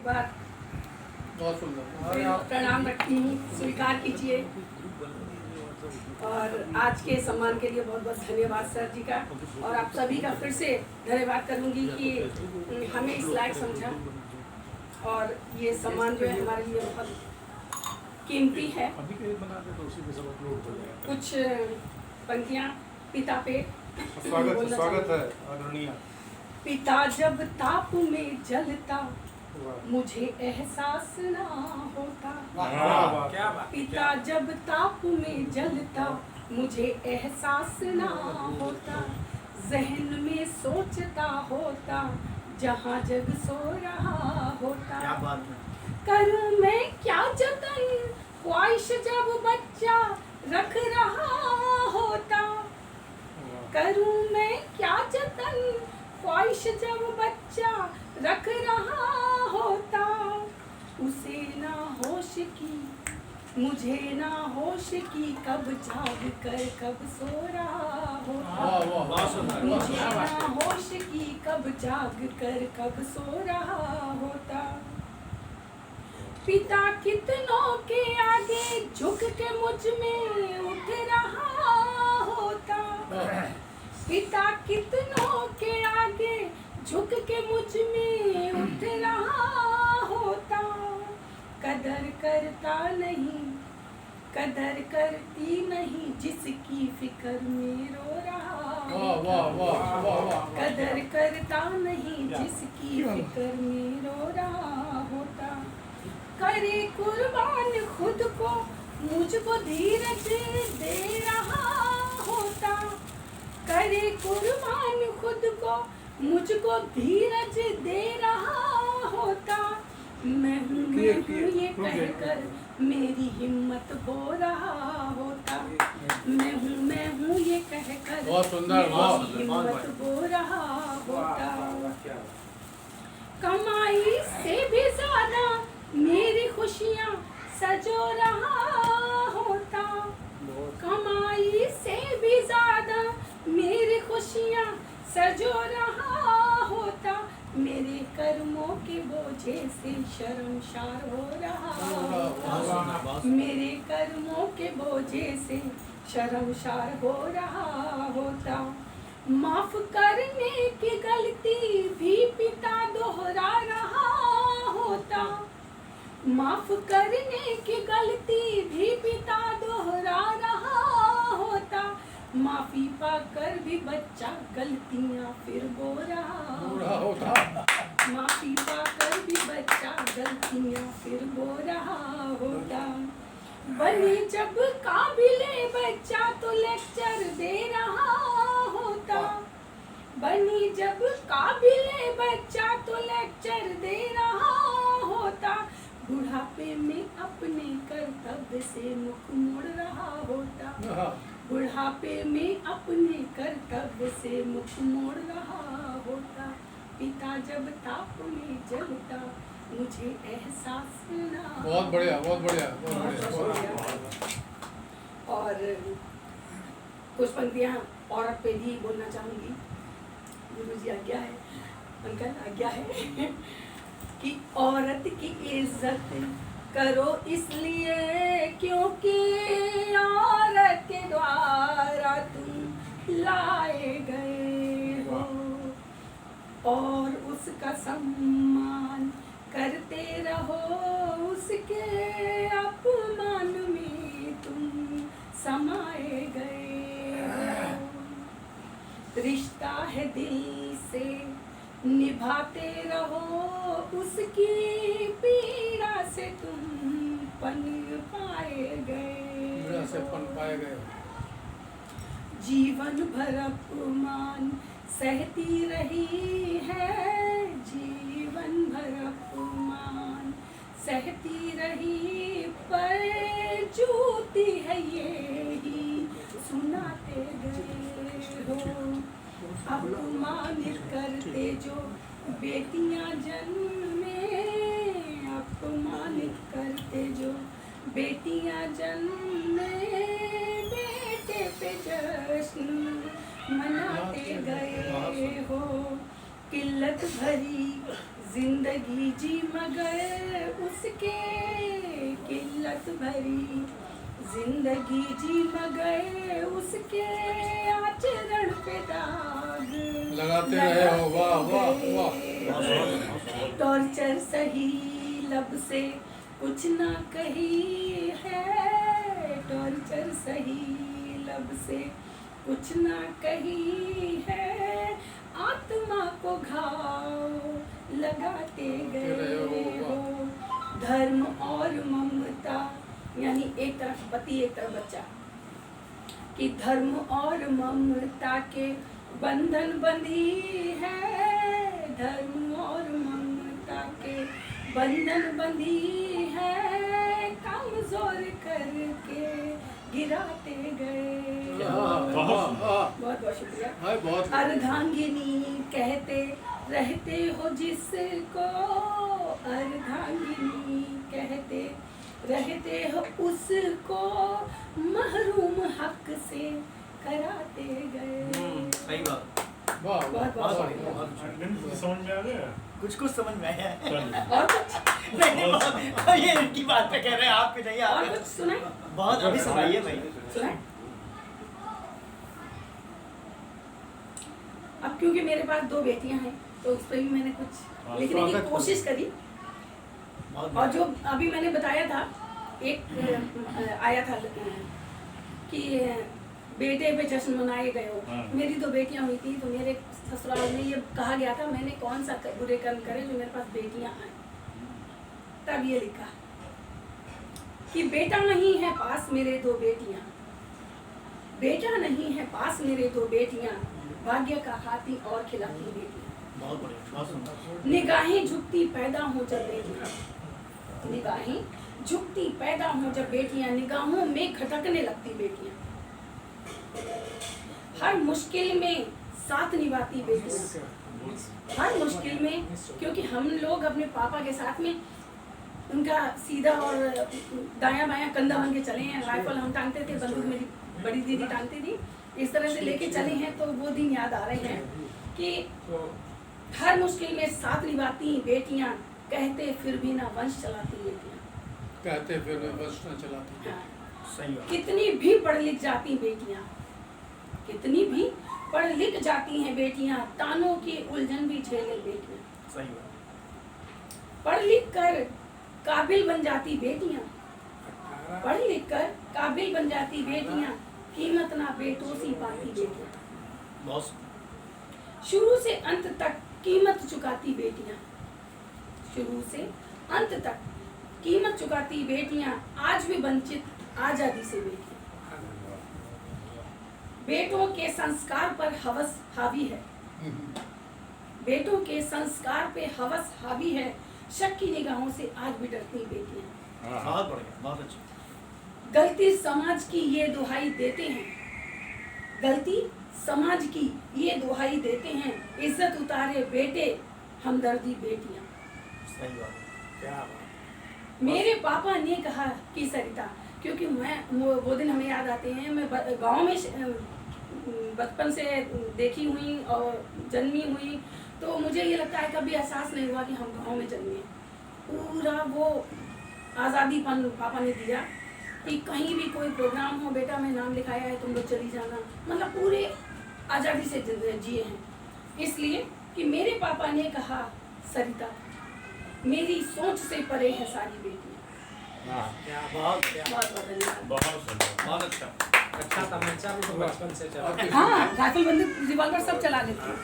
एक बार बहुत सुंदर। प्रणाम रखती हूँ, स्वीकार कीजिए। और आज के सम्मान के लिए बहुत बहुत धन्यवाद सर जी का, और आप सभी का फिर से धन्यवाद करूँगी कि हमें इस लायक समझा, और ये सम्मान जो है हमारे लिए बहुत कीमती है। कुछ पंक्तियाँ पिता पे स्वागत है आदरणीय। पिता जब ताप में जलता मुझे एहसास ना होता। क्या बात। पिता जब ताप में जलता मुझे एहसास ना होता। जहन में सोचता होता जहाँ जग सो रहा होता। क्या बात है। करूँ मैं क्या जतन ख्वाहिश जब बच्चा रख रहा होता। करूँ मैं क्या जतन ख्वाहिश जब बच्चा रख रहा होता। उसे ना होश की मुझे ना होश की, कब जाग कर कब सो रहा होता। मुझे ना होश की कब जाग कर कब सो रहा होता। पिता कितनों के आगे झुक के मुझ में उठ रहा होता। पिता कितनों के आगे झुक के मुझ में उठ रहा होता। कदर करता नहीं कदर करती नहीं जिसकी फिक्र में रो रहा होता। कदर करता नहीं जिसकी फिक्र में रो रहा होता। करे कुर्बान खुद को मुझको धीरज दे रहा होता। करे कुर्बान खुद को मुझको धीरज दे रहा होता। मैं हूँ ये कहकर मेरी हिम्मत हो रहा होता। मैं हूँ ये कहकर मेरी हिम्मत हो रहा होता। कमाई से भी ज्यादा मेरी खुशियाँ सजो रहा होता। कमाई से भी ज्यादा मेरी खुशियाँ सजो रहा होता। मेरे कर्मों के बोझे से शर्मसार हो रहा होता। मेरे कर्मों के बोझे से शर्मसार हो रहा होता। माफ करने की गलती भी पिता दोहरा रहा होता। माफ करने की गलती भी पिता दोहरा रहा होता। माफी पाकर भी बच्चा गलतियां फिर बो रहा होता। माफी पाकर भी बच्चा गलतियां फिर बो रहा होता। बने जब काबिले बच्चा तो लेक्चर दे रहा होता। बनी जब काबिले बच्चा तो लेक्चर दे रहा होता। बुढ़ापे में अपने कर्तव्य से मुख मोड़ रहा होता। बुढ़ापे में अपने कर्तव्य से मुख मोड़ रहा होता। पिता जब ताप में जलता मुझे एहसास ना। बहुत बढ़िया, बहुत बढ़िया, बहुत बढ़िया। और कुछ पंक्तियाँ औरत पे भी बोलना चाहूँगी। गुरु जी आज्ञा है, अंकल आज्ञा है कि औरत की इज्जत करो इसलिए क्योंकि औरत के द्वारा तुम लाए गए हो, और उसका सम्मान करते रहो। उसके अपमान में तुम समाए गए हो। रिश्ता है दिल से निभाते रहो, उसकी पीड़ा से तुम पन पाए गए हो। जीवन भर अपमान सहती रही है। जीवन भर अपमान सहती रही, पर जूती है ये ही सुनाते गए हो। अपमानित करते जो बेटियां जन्मे, अपमानित करते जो बेटियां जन्मे, बेटे पे जश्न मनाते गए हो। किल्लत भरी जिंदगी जी मगर उसके किल्लत भरी, जिंदगी जी मगर उसके आचरण पे दाग लगाते रहे हो, वाह वाह वाह। टॉर्चर सही लब से कुछ ना कही है, टॉर्चर सही लब से कुछ ना कही है, आत्मा को घाव लगाते गए हो। धर्म और ममता यानी एक तरफ पति एक तरफ बच्चा, कि धर्म और ममता के बंधन बंधी है, धर्म और ममता के बंधन बंधी है, कमजोर करके गिराते गए। बहुत बहुत शुक्रिया। बहुत अर्धांगिनी कहते रहते हो जिसको, अर्धांगिनी कहते रहते हो उसको, महरूम हक से कराते गए। सही बात। वाह बहुत बहुत वाह। शुक्रिया। समझ में आ गया? कुछ समझ में आया है। और कुछ नहीं, ये इनकी बात पे कह रहे हैं, आप पे नहीं। और आप कुछ सुनाए बहुत अभी सुनाइए भाई। सुनाए। अब क्योंकि मेरे पास 2 बेटियां हैं तो उस पर भी मैंने कुछ लिखने की कोशिश करी। और जो अभी मैंने बताया था, एक आया था कि बेटे पे जश्न मनाए गए हो। मेरी 2 बेटियां हुई थी तो मेरे ससुराल में ये कहा गया था मैंने कौन सा बुरे कर्म करे जो मेरे पास बेटियां आए। तब ये लिखा कि बेटा नहीं है पास मेरे 2 बेटियां, बेटा नहीं है पास मेरे 2 बेटियां, भाग्य का हाथी और खिलाती बेटियां। बहुत बढ़िया, बहुत सुंदर। निगाहें झुकती पैदा हो जब बेटियां, निगाहें झुकती पैदा हो जब बेटियां, निगाहों में खटकने लगती बेटियां, हर मुश्किल में साथ निभाती बेटियां, हर मुश्किल में। क्योंकि हम लोग अपने पापा के साथ में उनका सीधा और दायां बायां कंधा बन के चले हैं। राइफल हम टांगते थे, बंदूक मेरी बड़ी दीदी टांगती थी, इस तरह से लेके चले हैं। तो वो दिन याद आ रहे हैं कि हर मुश्किल में साथ निभाती बेटियां, कहते फिर भी ना वंश चलाती बेटियां, कहते फिर भी वंश न चलाती। हाँ। सही बात। कितनी भी पढ़ लिख जाती बेटियां, कितनी भी पढ़ लिख जाती हैं बेटियां, तानों की उलझन भी झेले बेटियां, सही बात। पढ़ लिख कर काबिल बन जाती बेटियां, पढ़ लिख कर काबिल बन जाती बेटियां, कीमत ना बेटों सी पाती बेटियां, बहुत शुरू से अंत तक कीमत चुकाती बेटियां, शुरू से अंत तक कीमत चुकाती बेटियां, आज भी वंचित आजादी से बेटियां। बेटों के संस्कार पर हवस हावी है, बेटों के संस्कार पे हवस हावी है, शक की निगाहों से आज भी डरती बेटियां। बहुत बढ़िया, बहुत अच्छा। गलती समाज की ये दुहाई देते हैं, गलती समाज की ये दुहाई देते हैं, इज्जत उतारे बेटे हमदर्दी बेटियां। सही बात। क्या बात। मेरे पापा ने कहा कि सरिता, क्योंकि मैं वो दिन हमें याद आते हैं, मैं गांव में बचपन से देखी हुई और जन्मी हुई, तो मुझे ये लगता है कभी एहसास नहीं हुआ कि हम गांव में जन्मे। पूरा वो आज़ादीपन पापा ने दिया कि कहीं भी कोई प्रोग्राम हो, बेटा मैं नाम लिखाया है तुम लोग चली जाना, मतलब पूरे आज़ादी से जिए हैं। इसलिए कि मेरे पापा ने कहा सरिता मेरी सोच से परे है सारी बेटियां। बहुत बहुत बहुत धन्यवाद। बहुत सुंदर। बहुत अच्छा। अच्छा तमंचा भी तो बचपन से चला। हाँ, राइफल बंदूक रिवॉल्वर सब चला लेते हैं।